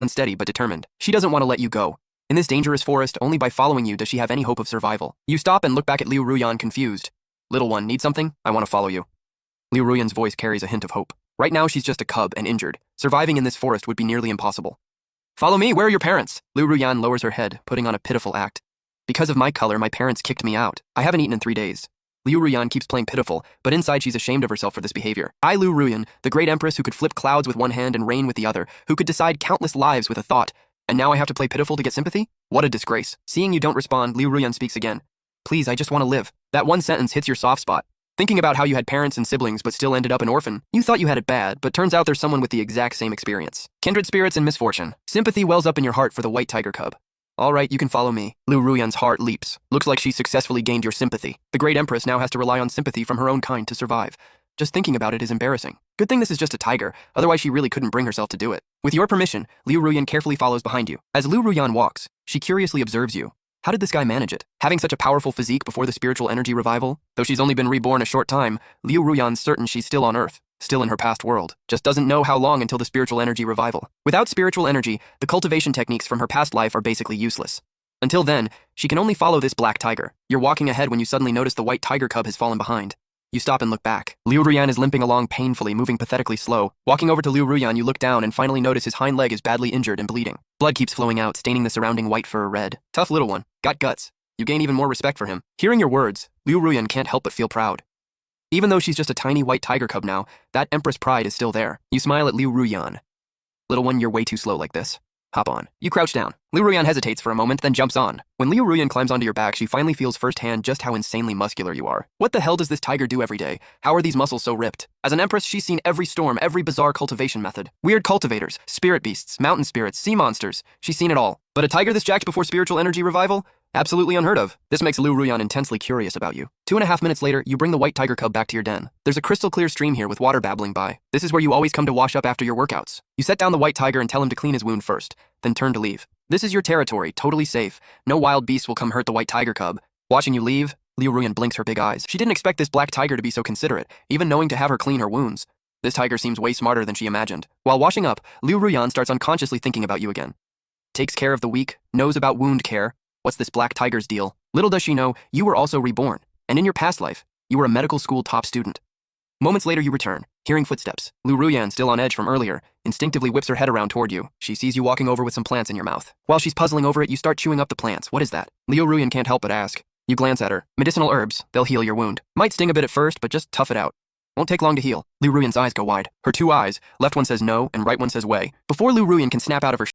unsteady but determined. She doesn't want to let you go. In this dangerous forest, only by following you does she have any hope of survival. You stop and look back at Liu Ruyan confused. Little one, need something? I want to follow you. Liu Ruyan's voice carries a hint of hope. Right now she's just a cub and injured. Surviving in this forest would be nearly impossible. Follow me, where are your parents? Liu Ruyan lowers her head, putting on a pitiful act. Because of my color, my parents kicked me out. I haven't eaten in 3 days. Liu Ruyan keeps playing pitiful, but inside she's ashamed of herself for this behavior. I, Liu Ruyan, the great empress who could flip clouds with one hand and rain with the other, who could decide countless lives with a thought, and now I have to play pitiful to get sympathy? What a disgrace. Seeing you don't respond, Liu Ruyan speaks again. Please, I just want to live. That one sentence hits your soft spot. Thinking about how you had parents and siblings but still ended up an orphan, you thought you had it bad, but turns out there's someone with the exact same experience. Kindred spirits and misfortune. Sympathy wells up in your heart for the white tiger cub. All right, you can follow me. Liu Ruyan's heart leaps. Looks like she successfully gained your sympathy. The great empress now has to rely on sympathy from her own kind to survive. Just thinking about it is embarrassing. Good thing this is just a tiger, otherwise she really couldn't bring herself to do it. With your permission, Liu Ruyan carefully follows behind you. As Liu Ruyan walks, she curiously observes you. How did this guy manage it? Having such a powerful physique before the spiritual energy revival? Though she's only been reborn a short time, Liu Ruyan's certain she's still on Earth, still in her past world. Just doesn't know how long until the spiritual energy revival. Without spiritual energy, the cultivation techniques from her past life are basically useless. Until then, she can only follow this black tiger. You're walking ahead when you suddenly notice the white tiger cub has fallen behind. You stop and look back. Liu Ruyan is limping along painfully, moving pathetically slow. Walking over to Liu Ruyan, you look down and finally notice his hind leg is badly injured and bleeding. Blood keeps flowing out, staining the surrounding white fur red. Tough little one. Got guts. You gain even more respect for him. Hearing your words, Liu Ruyan can't help but feel proud. Even though she's just a tiny white tiger cub now, that empress pride is still there. You smile at Liu Ruyan. Little one, you're way too slow like this. Hop on. You crouch down. Liu Ruyan hesitates for a moment, then jumps on. When Liu Ruyan climbs onto your back, she finally feels firsthand just how insanely muscular you are. What the hell does this tiger do every day? How are these muscles so ripped? As an empress, she's seen every storm, every bizarre cultivation method. Weird cultivators, spirit beasts, mountain spirits, sea monsters. She's seen it all. But a tiger this jacked before spiritual energy revival? Absolutely unheard of. This makes Liu Ruyan intensely curious about you. 2.5 minutes later, you bring the white tiger cub back to your den. There's a crystal clear stream here with water babbling by. This is where you always come to wash up after your workouts. You set down the white tiger and tell him to clean his wound first, then turn to leave. This is your territory, totally safe. No wild beast will come hurt the white tiger cub. Watching you leave, Liu Ruyan blinks her big eyes. She didn't expect this black tiger to be so considerate, even knowing to have her clean her wounds. This tiger seems way smarter than she imagined. While washing up, Liu Ruyan starts unconsciously thinking about you again. Takes care of the weak, knows about wound care. What's this black tiger's deal? Little does she know, you were also reborn, and in your past life, you were a medical school top student. Moments later you return, hearing footsteps. Liu Ruyan, still on edge from earlier, instinctively whips her head around toward you. She sees you walking over with some plants in your mouth. While she's puzzling over it, you start chewing up the plants. What is that? Liu Ruyan can't help but ask. You glance at her. Medicinal herbs, they'll heal your wound. Might sting a bit at first, but just tough it out. Won't take long to heal. Liu Ruyan's eyes go wide. Her two eyes, left one says no and right one says way. Before Liu Ruyan can snap out of her